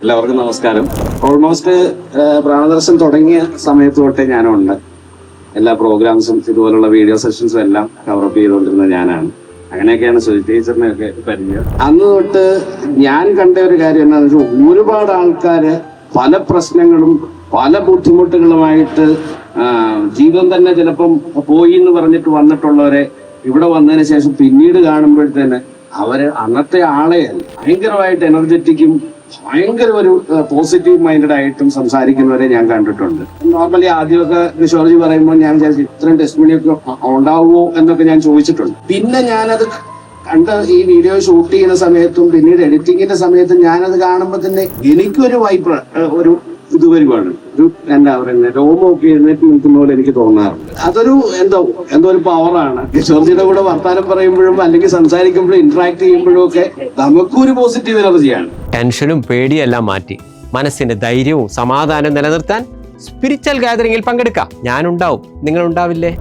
എല്ലാവർക്കും നമസ്കാരം. ഓൾമോസ്റ്റ് പ്രാണദർശൻ തുടങ്ങിയ സമയത്ത് തൊട്ടേ ഞാനുണ്ട്. എല്ലാ പ്രോഗ്രാംസും ഇതുപോലുള്ള വീഡിയോ സെഷൻസും എല്ലാം കവറപ്പ് ചെയ്തുകൊണ്ടിരുന്നത് ഞാനാണ്. അങ്ങനെയൊക്കെയാണ് സുജി ടീച്ചറിനെയൊക്കെ പരിചയം. അന്ന് തൊട്ട് ഞാൻ കണ്ട ഒരു കാര്യം എന്താണെന്ന് വെച്ചാൽ, ഒരുപാട് ആൾക്കാര് പല പ്രശ്നങ്ങളും പല ബുദ്ധിമുട്ടുകളുമായിട്ട് ജീവിതം തന്നെ ചിലപ്പം പോയി എന്ന് പറഞ്ഞിട്ട് വന്നിട്ടുള്ളവരെ ഇവിടെ വന്നതിന് ശേഷം പിന്നീട് കാണുമ്പോഴത്തേന് അവര് അന്നത്തെ ആളെ ഭയങ്കരമായിട്ട് എനർജറ്റിക്കും ഭയങ്കര ഒരു പോസിറ്റീവ് മൈൻഡഡ് ആയിട്ടും സംസാരിക്കുന്നവരെ ഞാൻ കണ്ടിട്ടുണ്ട്. നോർമലി ആദ്യമൊക്കെ കിഷോർജി പറയുമ്പോൾ ഞാൻ വിചാരിച്ചു ഇത്രയും ടെസ്റ്റിമണിയൊക്കെ ഉണ്ടാവുമോ എന്നൊക്കെ ഞാൻ ചോദിച്ചിട്ടുണ്ട്. പിന്നെ ഞാനത് കണ്ട് ഈ വീഡിയോ ഷൂട്ട് ചെയ്യുന്ന സമയത്തും പിന്നീട് എഡിറ്റിങ്ങിന്റെ സമയത്തും ഞാനത് കാണുമ്പോൾ തന്നെ എനിക്കൊരു ഒരു ഇത് വരുവാണ്. ഒരു എന്താ പറയുന്നത്, രോമമൊക്കെ എഴുന്നേറ്റ് നിൽക്കുന്ന പോലെ എനിക്ക് തോന്നാറുണ്ട്. അതൊരു എന്തോ ഒരു പവറാണ്. കിഷോർജിയുടെ കൂടെ വർത്താനം പറയുമ്പോഴും അല്ലെങ്കിൽ സംസാരിക്കുമ്പോഴും ഇന്ററാക്ട് ചെയ്യുമ്പോഴും ഒക്കെ നമുക്കൊരു പോസിറ്റീവ് എനർജിയാണ്. ടെൻഷനും പേടിയെല്ലാം മാറ്റി മനസ്സിന്റെ ധൈര്യവും സമാധാനവും നിലനിർത്താൻ സ്പിരിച്വൽ ഗാദറിംഗിൽ പങ്കെടുക്കാം. ഞാനുണ്ടാവും, നിങ്ങളുണ്ടാവില്ലേ?